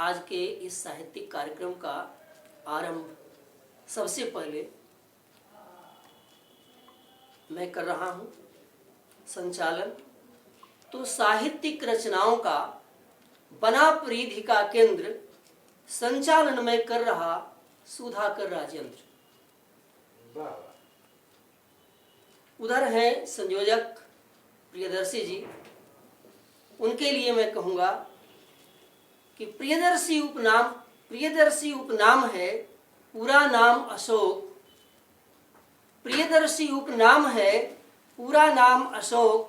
आज के इस साहित्यिक कार्यक्रम का आरंभ सबसे पहले मैं कर रहा हूँ संचालन। तो साहित्यिक रचनाओं का बना परिधि का केंद्र संचालन में कर रहा सुधाकर राजेंद्र। उधर हैं संयोजक प्रियदर्शी जी। उनके लिए मैं कहूँगा कि प्रियदर्शी उपनाम है, पूरा नाम अशोक। प्रियदर्शी उपनाम है, पूरा नाम अशोक।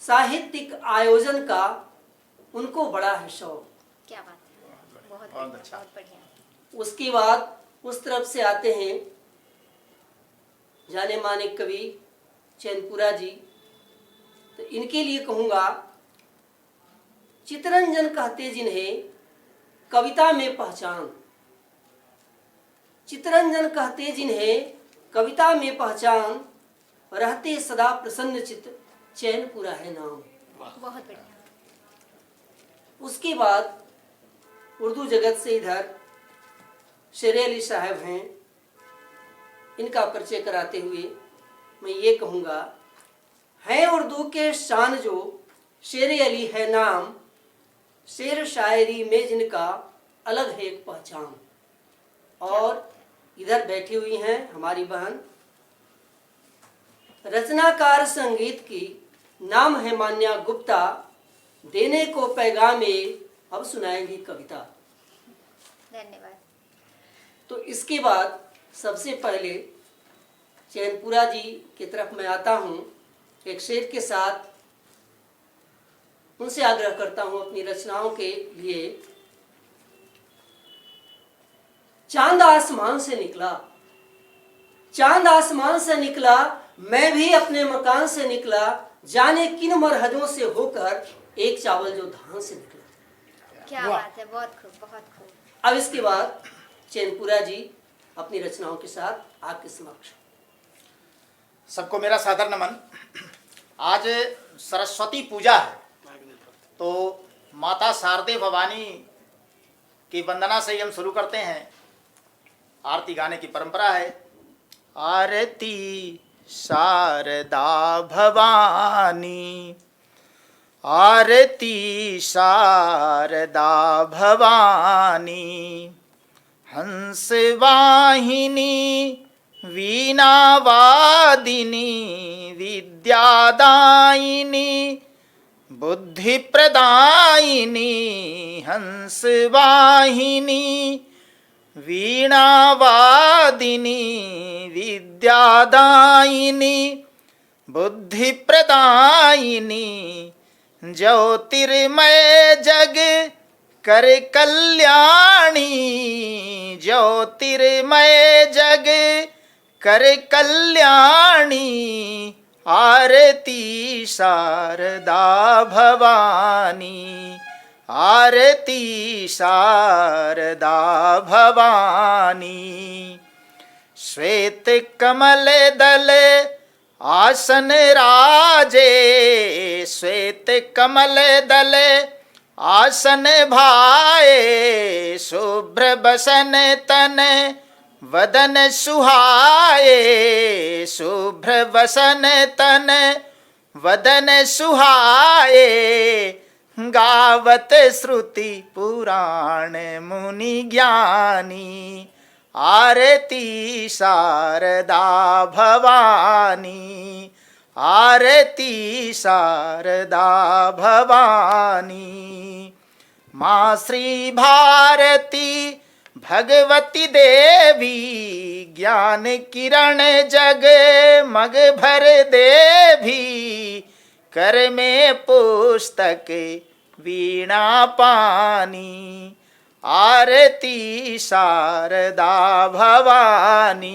साहित्यिक आयोजन का उनको बड़ा है शौक। क्या बात है, बहुत अच्छा, बहुत बढ़िया। उसके बाद उस तरफ से आते हैं जाने माने कवि चैनपुरा जी। तो इनके लिए कहूँगा चितरंजन कहते जिन्हें कविता में पहचान। चितरंजन कहते जिन्हें कविता में पहचान, रहते सदा प्रसन्न चित्त, चैनपुरा है नाम। बहुत बढ़िया। उसके बाद उर्दू जगत से इधर शेर अली साहब हैं। इनका परिचय कराते हुए मैं ये कहूँगा, हैं उर्दू के शान जो शेर अली है नाम। शेर शायरी में जिनका अलग है एक पहचान। और इधर बैठी हुई हैं हमारी बहन रचनाकार संगीत की, नाम है मान्या गुप्ता। देने को पैगामे अब सुनाएंगी कविता। धन्यवाद। तो इसके बाद सबसे पहले चैनपुरा जी की तरफ मैं आता हूँ एक शेर के साथ। उनसे आग्रह करता हूँ अपनी रचनाओं के लिए। चांद आसमान से निकला, चांद आसमान से निकला, मैं भी अपने मकान से निकला। जाने किन मरहदों से होकर एक चावल जो धान से निकला। क्या बात है, बहुत खूब, बहुत खूब। अब इसके बाद चैनपुरा जी अपनी रचनाओं के साथ आपके समक्ष। सबको मेरा सादर नमन। आज सरस्वती पूजा है, तो माता शारदे भवानी की वंदना से ही हम शुरू करते हैं। आरती गाने की परंपरा है। आरती शारदा भवानी, आरती शारदा भवानी। हंस वाहिनी वीणा वादिनी, विद्यादायिनी बुद्धि प्रदायिनी। हंस वाहिनी वीणा वादिनी, विद्यादायिनी बुद्धि प्रदायिनी। ज्योतिर्मय जग कर कल्याणी, ज्योतिर्मय जग कर कल्याणी। आरती शारदा भवानी, आरती शारदा भवानी। श्वेत कमल दल आसन राजे, श्वेत कमल दल आसन भाए। शुभ्र बसन तन वदन सुहाए, शुभ्र बसन तन वदन सुहाए। गावत श्रुति पुराण मुनि ज्ञानी। आरती शारदा भवानी, आरती शारदा भवानी। माँ श्री भारती भगवती देवी, ज्ञान किरण जग मग भर देवी। कर में पुस्तक वीणा पानी। आरती शारदा भवानी,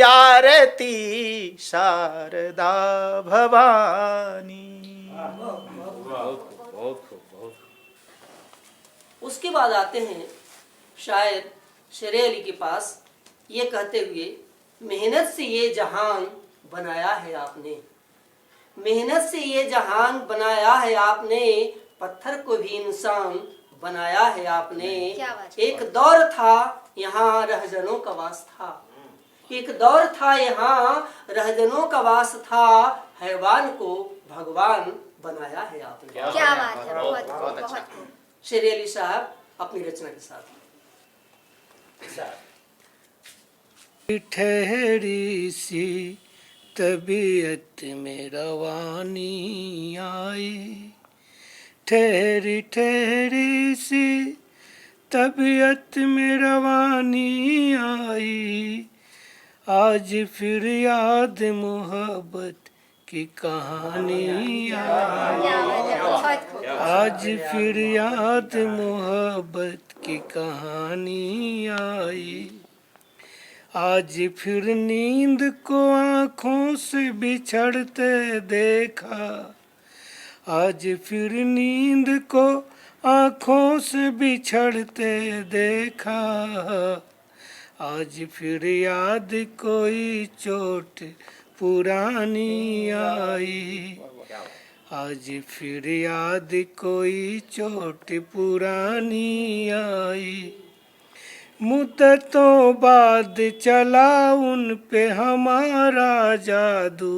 आरती शारदा भवानी। उसके बाद आते हैं शायर शेर अली के पास, ये कहते हुए, मेहनत से ये जहान बनाया है आपने। मेहनत से ये जहान बनाया है आपने, पत्थर को भी इंसान बनाया है आपने। क्या बात है। एक दौर था यहाँ रहजनों का वास था, एक दौर था यहाँ रहजनों का वास था, हैवान को भगवान बनाया है आपने। क्या बात है, बहुत बहुत अच्छा। बहुत खूब। शेर अली साहब अपनी रचना के साथ। ठहरी सी तबीयत में रवानी आए, ठहरी ठहरी सी तबीयत में रवानी आई, आज फिर याद मोहब्बत की कहानी आई, क्या बात है, बहुत खूब। आज फिर याद मोहब्बत की कहानी आई, आज फिर नींद को आँखों से बिछड़ते देखा, आज फिर नींद को आँखों से बिछड़ते देखा, आज फिर याद कोई चोट पुरानी आई, आज फिर याद कोई चोट पुरानी आई, मुद्दतों बाद चला उन पे हमारा जादू,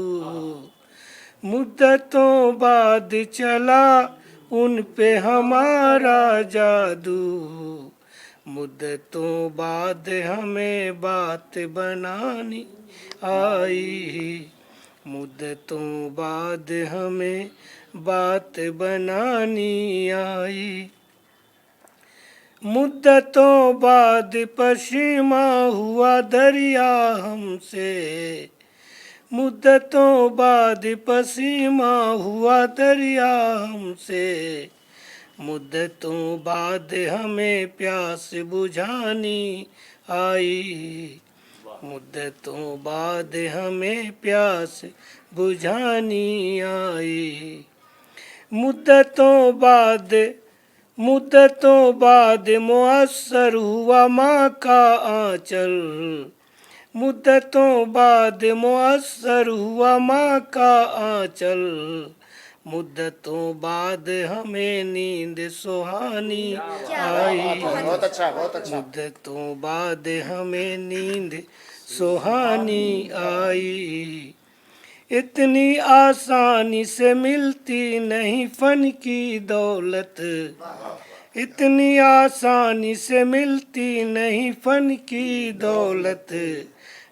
मुद्दतों बाद चला उन पे हमारा जादू, मुद्दतों बाद हमें बात बनानी आई, मुद्दतों बाद हमें बात बनानी आई, मुद्दतों बाद पश्चिमा हुआ दरिया हमसे, मुद्दतों बाद पसीमा हुआ दरिया हमसे, मुद्दतों बाद हमें प्यास बुझानी आई, मुद्दतों बाद हमें प्यास बुझानी आई, मुद्दतों बाद मुअस्सर हुआ माँ का आंचल, मुद्दतों बाद मुअस्सर हुआ माँ का आंचल, मुद्दतों बाद हमें नींद सुहानी आई, बहुत अच्छा, बहुत अच्छा। मुद्दतों बाद हमें नींद सुहानी आई, इतनी आसानी से मिलती नहीं फन की दौलत, इतनी आसानी से मिलती नहीं फन की दौलत,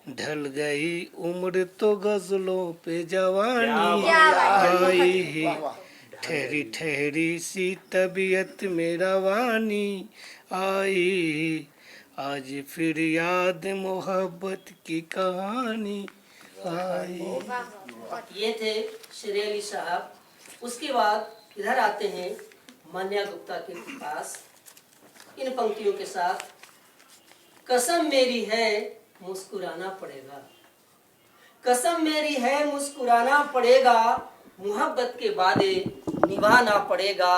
ढल गई उम्र तो गजलों पे जवानी आई, ठहरी ठहरी सी तबीयत में रवानी आई, आज फिर याद मोहब्बत की कहानी आई। ये थे शेर अली साहब। उसके बाद इधर आते हैं मान्या गुप्ता के पास इन पंक्तियों के साथ। कसम मेरी है मुस्कुराना पड़ेगा, कसम मेरी है मुस्कुराना पड़ेगा, मोहब्बत के वादे निभाना पड़ेगा,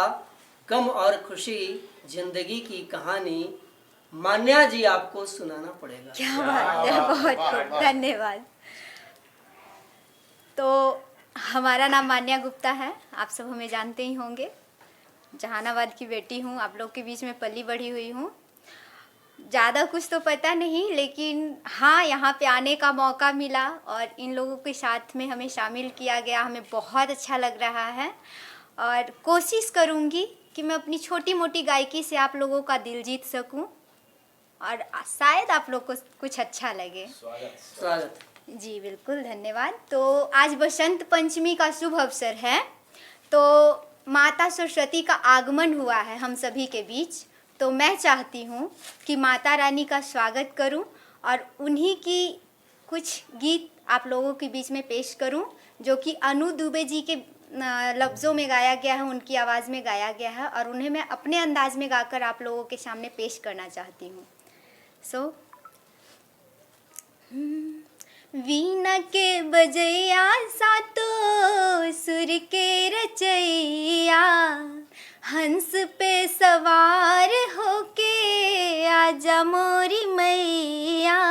गम और खुशी जिंदगी की कहानी मान्या जी आपको सुनाना पड़ेगा। क्या बात है, बहुत खूब, धन्यवाद। तो हमारा नाम मान्या गुप्ता है, आप सब हमें जानते ही होंगे। जहानाबाद की बेटी हूँ, आप लोग के बीच में पली बढ़ी हुई हूँ। ज़्यादा कुछ तो पता नहीं, लेकिन हाँ, यहाँ पे आने का मौका मिला और इन लोगों के साथ में हमें शामिल किया गया, हमें बहुत अच्छा लग रहा है। और कोशिश करूँगी कि मैं अपनी छोटी मोटी गायकी से आप लोगों का दिल जीत सकूँ और शायद आप लोग को कुछ अच्छा लगे। स्वागत। जी बिल्कुल, धन्यवाद। तो आज बसंत पंचमी का शुभ अवसर है, तो माता सरस्वती का आगमन हुआ है हम सभी के बीच। तो मैं चाहती हूँ कि माता रानी का स्वागत करूँ और उन्हीं की कुछ गीत आप लोगों के बीच में पेश करूँ, जो कि अनु दुबे जी के लफ्ज़ों में गाया गया है, उनकी आवाज़ में गाया गया है, और उन्हें मैं अपने अंदाज में गाकर आप लोगों के सामने पेश करना चाहती हूँ। वीणा के बजैया सातो सुर के रचैया, हंस पे सवार होके आजा मोरी मैया।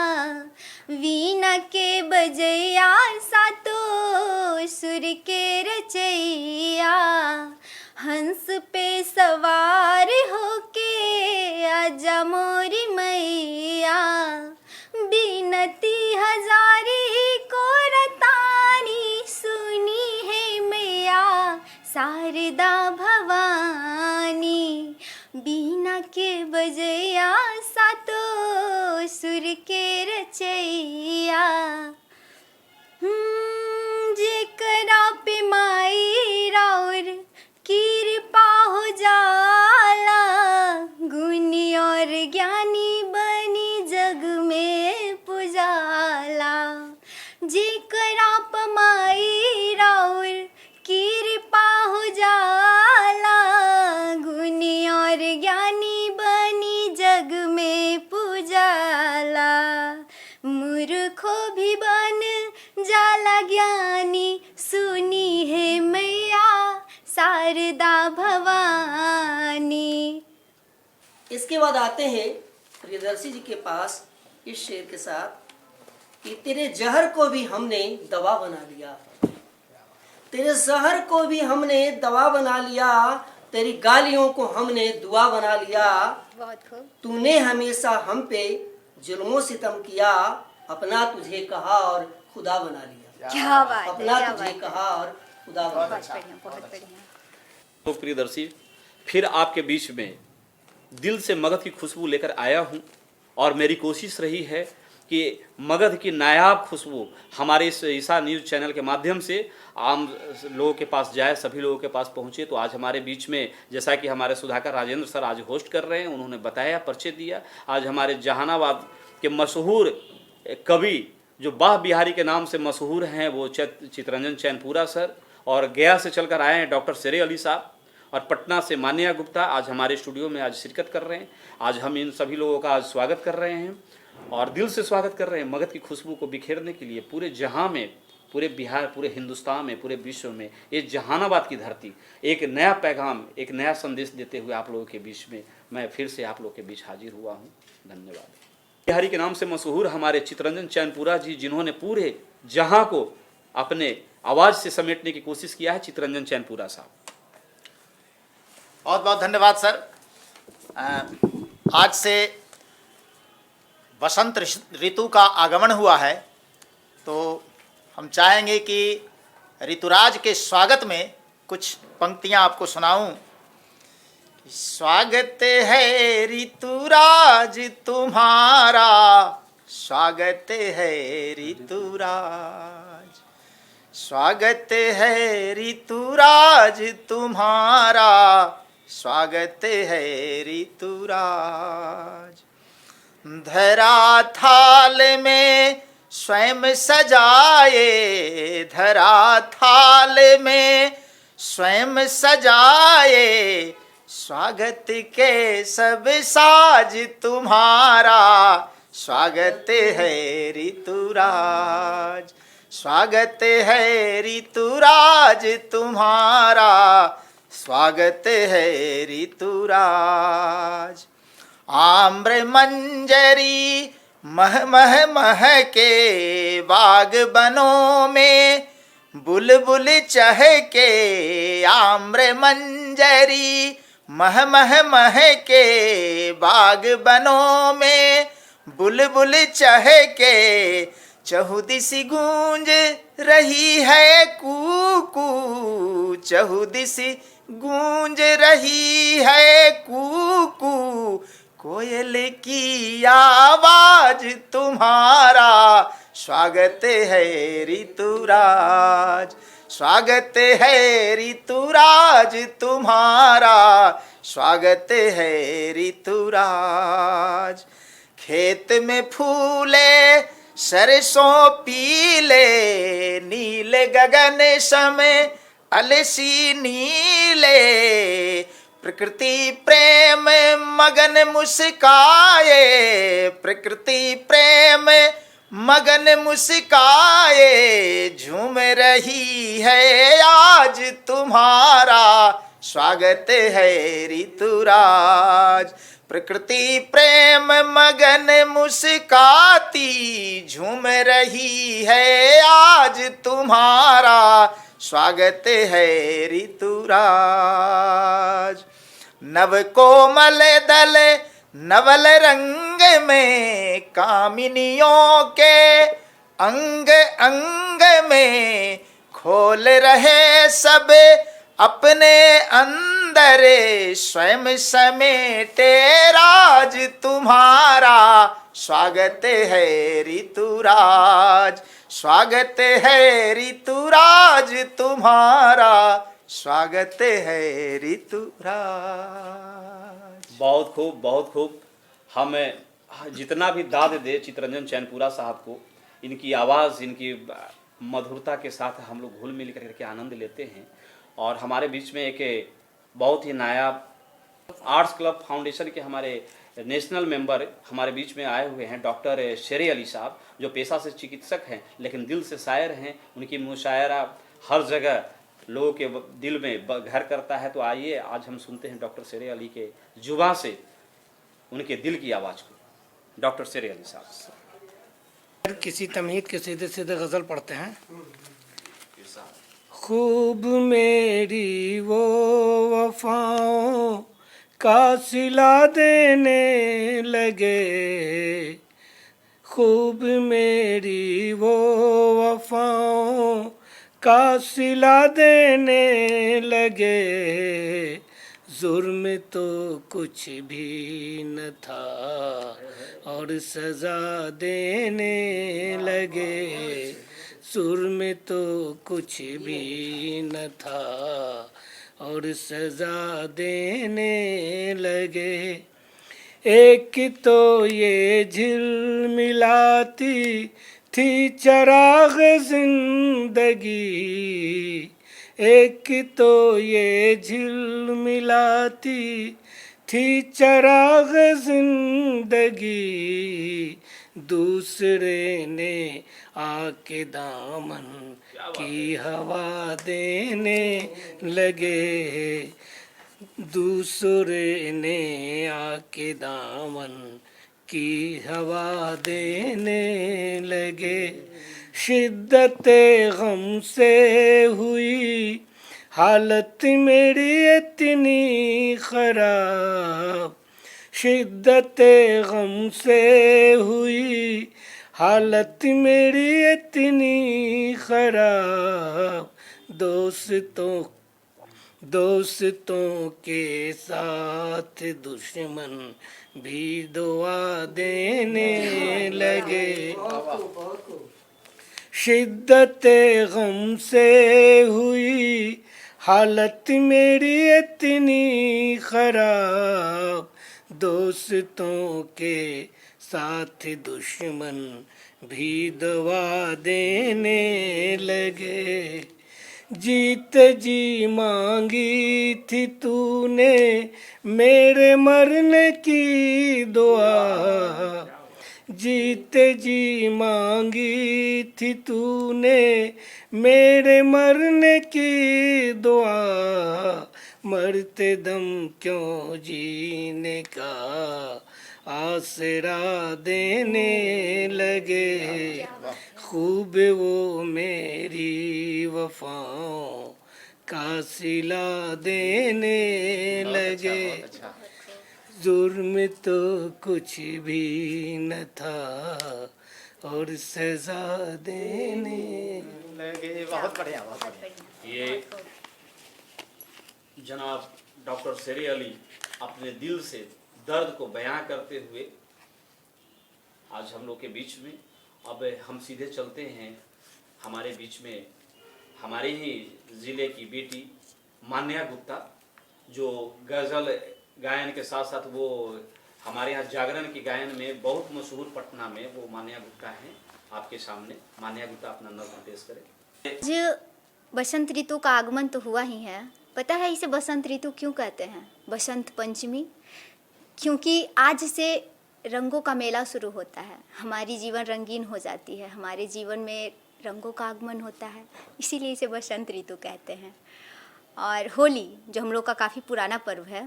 वीणा के बजैया सातो सुर के रचैया, हंस पे सवार होके आजा मोरी मैया, बिनती हजारी को रतानी सुनी है मैया, शारदा भवानी बीना के बजैया सातो सुर के रचैया। जेकरा पे माई राउर कृपा हो जाला, गुणी और ज्ञानी बनी जग में पुजाला। जेकरा पे माई राउर कृपा हो जाला, गुणी और ज्ञानी बनी जग में पुजाला। मूर्खो भी बन जाला ज्ञानी सुनी है मैया, शारदा भवानी। इसके बाद आते हैं प्रियदर्शी जी के पास इस शेर के साथ कि तेरे जहर को भी हमने दवा बना लिया, तेरे जहर को भी हमने दवा बना लिया, तेरी गालियों को हमने दुआ बना लिया। बहुत खूब। तूने हमेशा हम पे जुल्मों सितम किया, अपना तुझे कहा और खुदा बना लिया। क्या बात है, अपना क्या तुझे बात है। कहा और खुदा बना बहुत लिया। बढ़िया, बहुत बढ़िया। तो प्रियदर्शी, फिर आपके बीच में दिल से मगध की खुशबू लेकर आया हूँ और मेरी कोशिश रही है कि मगध की नायाब खुशबू हमारे इस ईसा न्यूज़ चैनल के माध्यम से आम लोगों के पास जाए, सभी लोगों के पास पहुँचे। तो आज हमारे बीच में, जैसा कि हमारे सुधाकर राजेंद्र सर आज होस्ट कर रहे हैं, उन्होंने बताया, परिचय दिया। आज हमारे जहानाबाद के मशहूर कवि जो बाह बिहारी के नाम से मशहूर हैं, वो चितरंजन चैनपुरा सर, और गया से चलकर आए हैं डॉक्टर शेर अली साहब, और पटना से मान्या गुप्ता आज हमारे स्टूडियो में आज शिरकत कर रहे हैं। आज हम इन सभी लोगों का आज स्वागत कर रहे हैं और दिल से स्वागत कर रहे हैं। मगध की खुशबू को बिखेरने के लिए पूरे जहां में, पूरे बिहार, पूरे हिंदुस्तान में, पूरे विश्व में ये जहानाबाद की धरती एक नया पैगाम, एक नया संदेश देते हुए आप लोगों के बीच में मैं फिर से आप लोगों के बीच हाजिर हुआ हूँ। धन्यवाद। बिहारी के नाम से मशहूर हमारे चितरंजन चैनपुरा जी, जिन्होंने पूरे जहां को अपने आवाज से समेटने की कोशिश किया है, चितरंजन चैनपुरा साहब। बहुत बहुत धन्यवाद सर। आज से वसंत ऋतु का आगमन हुआ है, तो हम चाहेंगे कि ऋतुराज के स्वागत में कुछ पंक्तियां आपको सुनाऊं। स्वागत है ऋतुराज तुम्हारा, स्वागत है ऋतुराज, स्वागत है ऋतुराज तुम्हारा, स्वागत है ऋतुराज। धरा थाल में स्वयं सजाए, धरा थाल में स्वयं सजाए, स्वागत के सब साज तुम्हारा, स्वागत है ऋतुराज, स्वागत है ऋतुराज तुम्हारा, स्वागत है ऋतुराज। आम्र मंजरी मह मह मह के बाग बनों में, बुलबुल चहके आम्र मंजरी मह मह मह के बाग बनों में, बुलबुल चहके चहुदिसी गूंज रही है कूकू, चहुदिसी गूंज रही है कूकू, कोयल की आवाज तुम्हारा, स्वागत है ऋतुराज, स्वागत है ऋतुराज तुम्हारा, स्वागत है ऋतुराज। खेत में फूले सरसों पीले, नीले गगन समय अलसी नीले, प्रकृति प्रेम मगन मुस्काए, प्रकृति प्रेम मगन मुस्काए, झूम रही है आज तुम्हारा, स्वागत है ऋतुराज। प्रकृति प्रेम मगन मुस्काती झूम रही है आज तुम्हारा, स्वागत है ऋतुराज। नव कोमल दल नवल रंग में कामिनियों के अंग अंग में खोल रहे सब अपने अंदर, स्वयं समेटे राज तुम्हारा, स्वागत है ऋतुराज। स्वागत है ऋतुराज तुम्हारा, स्वागत है ऋतुराज। बहुत खूब, बहुत खूब। हम जितना भी दाद दे चित्तरंजन चैनपुरा साहब को, इनकी आवाज़, इनकी मधुरता के साथ हम लोग घुल मिल करके आनंद लेते हैं। और हमारे बीच में एक बहुत ही नायाब आर्ट्स क्लब फाउंडेशन के हमारे नेशनल मेंबर हमारे बीच में आए हुए हैं, डॉक्टर शेरे अली साहब, जो पेशा से चिकित्सक हैं लेकिन दिल से शायर हैं। उनकी मुशायरा हर जगह लोगों के दिल में घर करता है। तो आइए आज हम सुनते हैं डॉक्टर शेरे अली के जुबान से उनके दिल की आवाज़ को। डॉक्टर शेरे अली साहब किसी तमहीद के सीधे सीधे गज़ल पढ़ते हैं। खूब मेरी वो वफ़ाओं का सिला देने लगे, खूब मेरी वो वफ़ाओं का सिला देने लगे, जुर्म तो कुछ भी न था और सज़ा देने लगे, जुर्म तो कुछ भी न था और सज़ा देने लगे। एक तो ये झिलमिलाती थी चराग़ ज़िंदगी, एक तो ये झिलमिलाती थी चराग़ ज़िंदगी, दूसरे ने आके दामन की हवा देने लगे, दूसरे ने आके दामन की हवा देने लगे। शिद्दते गम से हुई हालत मेरी इतनी ख़राब, शिद्दते गम से हुई हालत मेरी इतनी ख़राब, दोस्तों के साथ दुश्मन भी दुआ देने लगे। शिद्दते गम से हुई हालत मेरी इतनी ख़राब, दोस्तों के साथ दुश्मन भी दवा देने लगे। जीत जी मांगी थी तूने मेरे मरने की दुआ, जीत जी मांगी थी तूने मेरे मरने की दुआ, मरते दम क्यों जीने का आसरा देने लगे, खूब वो मेरी वफ़ाओं का सिला देने लगे, जुर्म तो कुछ भी न था और सज़ा देने लगे। बहुत बढ़िया, बहुत बढ़िया। ये जनाब डॉक्टर शेरे अली अपने दिल से दर्द को बयां करते हुए आज हम लोग के बीच में। अब हम सीधे चलते हैं हमारे बीच में हमारे ही ज़िले की बेटी मान्या गुप्ता, जो गज़ल गायन के साथ साथ वो हमारे यहाँ जागरण की गायन में बहुत मशहूर, पटना में वो मान्या गुप्ता हैं। आपके सामने मान्या गुप्ता अपना नज़्म पेश करें। आज बसंत ऋतु का आगमन तो हुआ ही है। पता है इसे बसंत ऋतु क्यों कहते हैं? बसंत पंचमी, क्योंकि आज से रंगों का मेला शुरू होता है, हमारी जीवन रंगीन हो जाती है, हमारे जीवन में रंगों का आगमन होता है, इसीलिए इसे बसंत ऋतु कहते हैं। और होली जो हम लोग का काफ़ी पुराना पर्व है,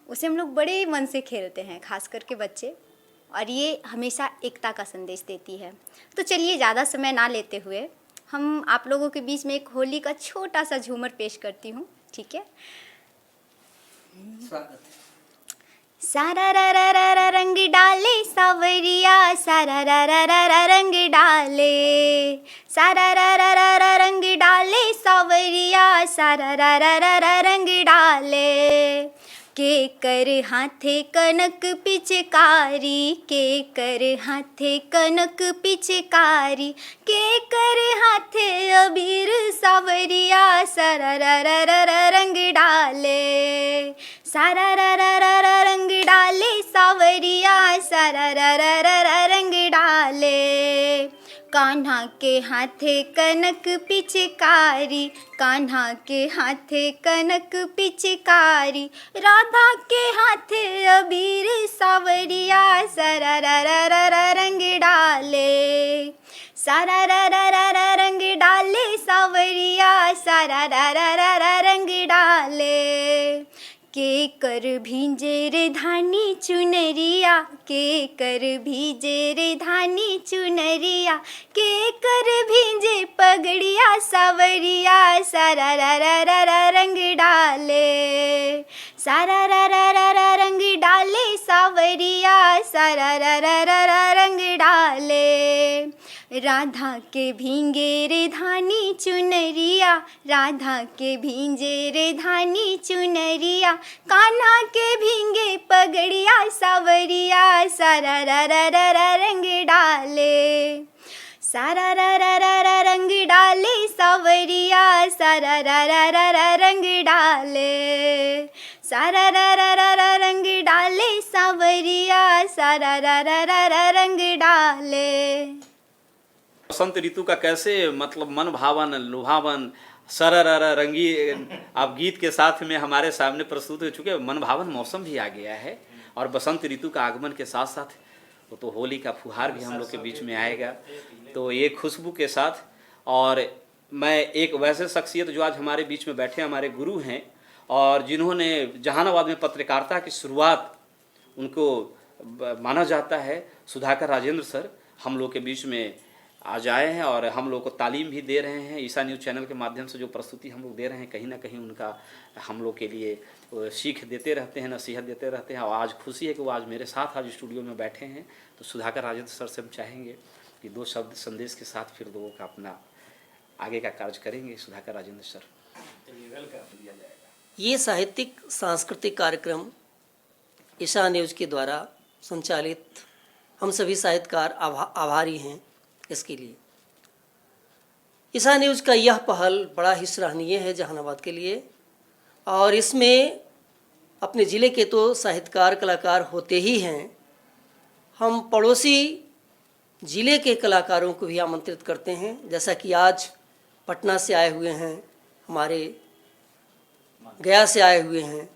उसे हम लोग बड़े मन से खेलते हैं, खास करके बच्चे, और ये हमेशा एकता का संदेश देती है। तो चलिए ज़्यादा समय ना लेते हुए हम आप लोगों के बीच में एक होली का छोटा सा झूमर पेश करती हूँ, ठीक है? स्वागत है। सारा रा रा रा रा रंग डाले सावरिया, सारा रा रा रा रा रंग डाले, सारा रा रा रा रा रंग डाले सावरिया, सारा रा रा रा रा रंग डाले। के कर हाथे कनक पिचकारी, के कर हाथे कनक पिचकारी, के कर हाथे अबीर सावरिया, सारा रा रा रा रा रंग डाले, सारा रा रा रा रा रंग डाले सावरिया, सारा रा रा रा रा रंग डाले। कान्हा के हाथे कनक पिचकारी, कान्हा के हाथे कनक पिचकारी, राधा के हाथे अबीर सावरिया, सारा रा रा रा रा रंग डाले, सारा रा रा रा रा रंग डाले सावरिया, सारा रा रा रा रा रंग डाले। के कर भींजे रे धानी चुनरिया, के कर भींजे रे धानी चुनरिया, के कर भींजे पगड़िया सावरिया, सारा रा रा रा रा रंग डाले, सारा रा रा रा रा रंग डाले सावरिया, सारा रा रा रा रा रंग डाले। राधा के भींगे रे धानी चुनरिया, राधा के भींजे रे धानी चुनरिया, कान्हा के भींगे पगड़िया सावरिया, सारा रा रा रा रा रंग डाले, सारा रा रा रा रा रंग डाले सावरिया, सारा रा रा रा रा रंग डाले, सारा रा रा रा रा रंग डाले सावरिया, सारा रा रा रा रा रंग डाले। बसंत ऋतु का कैसे मतलब मन भावन लुभावन सरर रंगी आप गीत के साथ में हमारे सामने प्रस्तुत हो चुके। मन भावन मौसम भी आ गया है और बसंत ऋतु का आगमन के साथ साथ वो तो होली का फुहार भी हम लोग के बीच में आएगा। तो ये खुशबू के साथ, और मैं एक वैसे शख्सियत जो आज हमारे बीच में बैठे हमारे गुरु हैं और जिन्होंने जहानाबाद में पत्रकारिता की शुरुआत उनको माना जाता है, सुधाकर राजेंद्र सर हम लोग के बीच में आज आए हैं और हम लोग को तालीम भी दे रहे हैं। ईसा न्यूज़ चैनल के माध्यम से जो प्रस्तुति हम लोग दे रहे हैं, कहीं ना कहीं उनका हम लोग के लिए सीख देते रहते हैं, नसीहत देते रहते हैं। और आज खुशी है कि वो आज मेरे साथ आज स्टूडियो में बैठे हैं। तो सुधाकर राजेंद्र सर से हम चाहेंगे कि दो शब्द संदेश के साथ फिर लोगों का अपना आगे का कार्य करेंगे। सुधाकर राजेंद्र सर। ये साहित्यिक सांस्कृतिक कार्यक्रम ईसा न्यूज़ के द्वारा संचालित, हम सभी साहित्यकार आभारी हैं इसके लिए। ईसा न्यूज़ का यह पहल बड़ा ही सराहनीय है जहानाबाद के लिए, और इसमें अपने ज़िले के तो साहित्यकार कलाकार होते ही हैं, हम पड़ोसी ज़िले के कलाकारों को भी आमंत्रित करते हैं। जैसा कि आज पटना से आए हुए हैं, हमारे गया से आए हुए हैं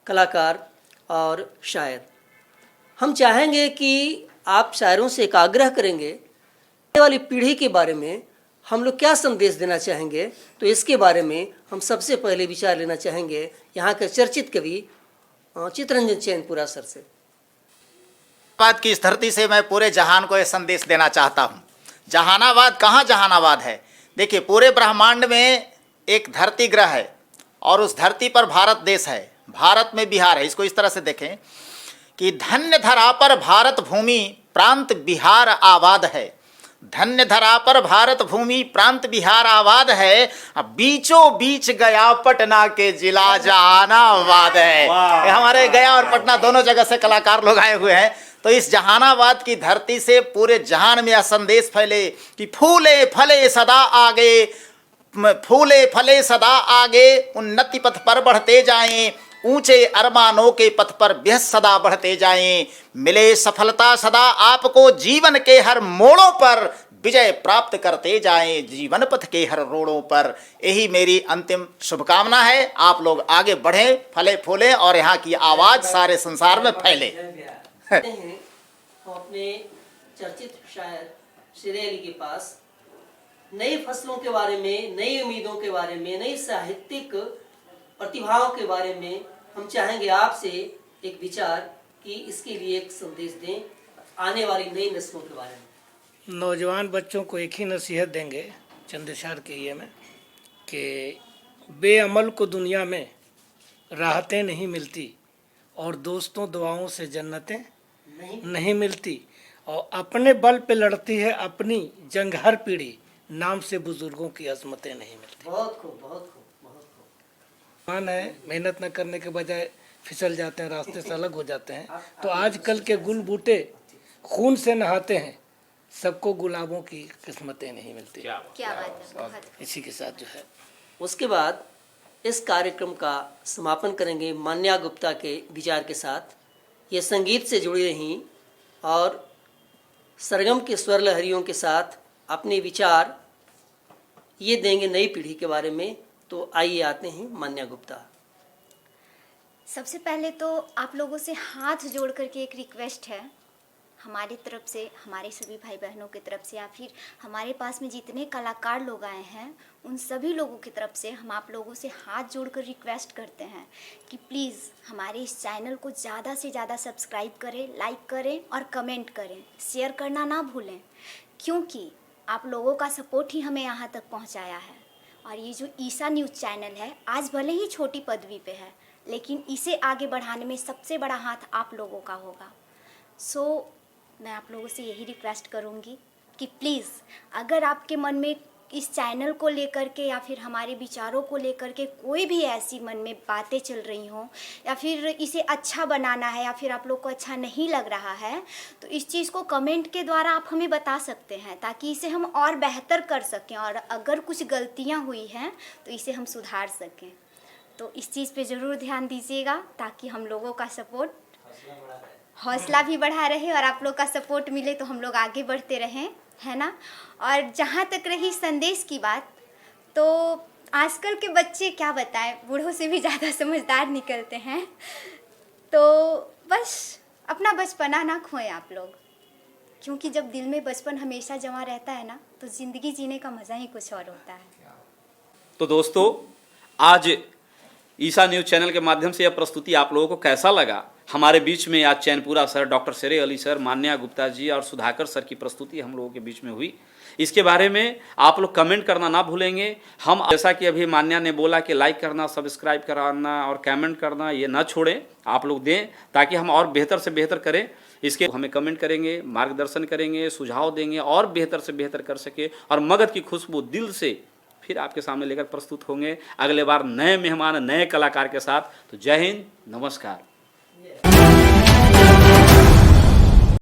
कलाकार और शायर। हम चाहेंगे कि आप शायरों से एक आग्रह करेंगे, आने वाली पीढ़ी के बारे में हम लोग क्या संदेश देना चाहेंगे, तो इसके बारे में हम सबसे पहले विचार लेना चाहेंगे यहाँ के चर्चित कवि चित्तरंजन चैनपुरा सर से। जहानाबाद की इस धरती से मैं पूरे जहान को यह संदेश देना चाहता हूँ। जहानाबाद कहाँ जहानाबाद है? देखिए, पूरे ब्रह्मांड में एक धरती ग्रह है और उस धरती पर भारत देश है, भारत में बिहार है। इसको इस तरह से देखें कि धन्य धरा पर भारत भूमि प्रांत बिहार आबाद है। धन्य धरा पर भारत भूमि प्रांत बिहार आबाद है, बीचों बीच गया पटना के जिला जहानाबाद है। हमारे गया और पटना दोनों जगह से कलाकार लोग आए हुए हैं। तो इस जहानाबाद की धरती से पूरे जहान में यह संदेश फैले कि फूले फले सदा आगे, फूले फले सदा आगे, उन्नति पथ पर बढ़ते जाएं, ऊंचे अरमानों के पथ पर व्यस्त सदा बढ़ते जाएं, मिले सफलता सदा आपको जीवन के हर मोड़ों पर, विजय प्राप्त करते जाएं जीवन पथ के हर रोड़ों पर। यही मेरी अंतिम शुभकामना है। आप लोग आगे बढ़ें, फले फूलें और यहाँ की आवाज़ सारे संसार में फैले। हम अपने चर्चित शायर शेर अली के पास नई फसलों के बारे में, नई उम्मीदों के बारे में, नई साहित्यिक प्रतिभाओं के बारे में हम चाहेंगे आपसे एक विचार कि इसके लिए एक संदेश दें आने वाली नई नस्लों के बारे में। नौजवान बच्चों को एक ही नसीहत देंगे चंद्रशेखर के ये में कि बेअमल को दुनिया में राहतें नहीं मिलती और दोस्तों दुआओं से जन्नतें नहीं मिलती, और अपने बल पे लड़ती है अपनी जंग हर पीढ़ी, नाम से बुजुर्गों की अजमतें नहीं मिलती। बहुत खूब, बहुत खूब, बहुत खूब। मान है मेहनत न करने के बजाय फिसल जाते हैं, रास्ते से अलग हो जाते हैं। तो आजकल के गुल बूटे खून से नहाते हैं, सबको गुलाबों की किस्मतें नहीं मिलती। क्या बात है, बहुत इसी के साथ जो है उसके बाद इस कार्यक्रम का समापन करेंगे मान्या गुप्ता के विचार के साथ। ये संगीत से जुड़ी रहीं और सरगम के स्वर लहरियों के साथ अपने विचार ये देंगे नई पीढ़ी के बारे में। तो आइए आते हैं मान्या गुप्ता। सबसे पहले तो आप लोगों से हाथ जोड़ करके एक रिक्वेस्ट है हमारी तरफ से, हमारे सभी भाई बहनों की तरफ से, या फिर हमारे पास में जितने कलाकार लोग आए हैं उन सभी लोगों की तरफ से हम आप लोगों से हाथ जोड़कर रिक्वेस्ट करते हैं कि प्लीज़ हमारे इस चैनल को ज़्यादा से ज़्यादा सब्सक्राइब करें, लाइक करें और कमेंट करें, शेयर करना ना भूलें, क्योंकि आप लोगों का सपोर्ट ही हमें यहाँ तक पहुँचाया है। और ये जो ईसा न्यूज़ चैनल है आज भले ही छोटी पदवी पे है, लेकिन इसे आगे बढ़ाने में सबसे बड़ा हाथ आप लोगों का होगा। सो मैं आप लोगों से यही रिक्वेस्ट करूँगी कि प्लीज़ अगर आपके मन में इस चैनल को लेकर के या फिर हमारे विचारों को लेकर के कोई भी ऐसी मन में बातें चल रही हों, या फिर इसे अच्छा बनाना है या फिर आप लोग को अच्छा नहीं लग रहा है, तो इस चीज़ को कमेंट के द्वारा आप हमें बता सकते हैं ताकि इसे हम और बेहतर कर सकें, और अगर कुछ गलतियाँ हुई हैं तो इसे हम सुधार सकें। तो इस चीज़ पे ज़रूर ध्यान दीजिएगा ताकि हम लोगों का सपोर्ट, हौसला भी बढ़ा रहे और आप लोग का सपोर्ट मिले तो हम लोग आगे बढ़ते रहें, है ना। और जहाँ तक रही संदेश की बात, तो आजकल के बच्चे क्या बताएं, बूढ़ों से भी ज़्यादा समझदार निकलते हैं। तो बस अपना बचपना ना खोएं आप लोग, क्योंकि जब दिल में बचपन हमेशा जमा रहता है ना तो ज़िंदगी जीने का मज़ा ही कुछ और होता है। तो दोस्तों, आज ईसा न्यूज़ चैनल के माध्यम से यह प्रस्तुति आप लोगों को कैसा लगा? हमारे बीच में आज चैनपुरा सर, डॉक्टर शेर अली सर, मान्या गुप्ता जी और सुधाकर सर की प्रस्तुति हम लोगों के बीच में हुई। इसके बारे में आप लोग कमेंट करना ना भूलेंगे। हम जैसा कि अभी मान्या ने बोला कि लाइक करना, सब्सक्राइब कराना और कमेंट करना ये ना छोड़ें, आप लोग दें ताकि हम और बेहतर से बेहतर करें। इसके हमें कमेंट करेंगे, मार्गदर्शन करेंगे, सुझाव देंगे और बेहतर से बेहतर कर सके, और मगध की खुशबू दिल से फिर आपके सामने लेकर प्रस्तुत होंगे अगले बार नए मेहमान, नए कलाकार के साथ। तो जय हिंद, नमस्कार।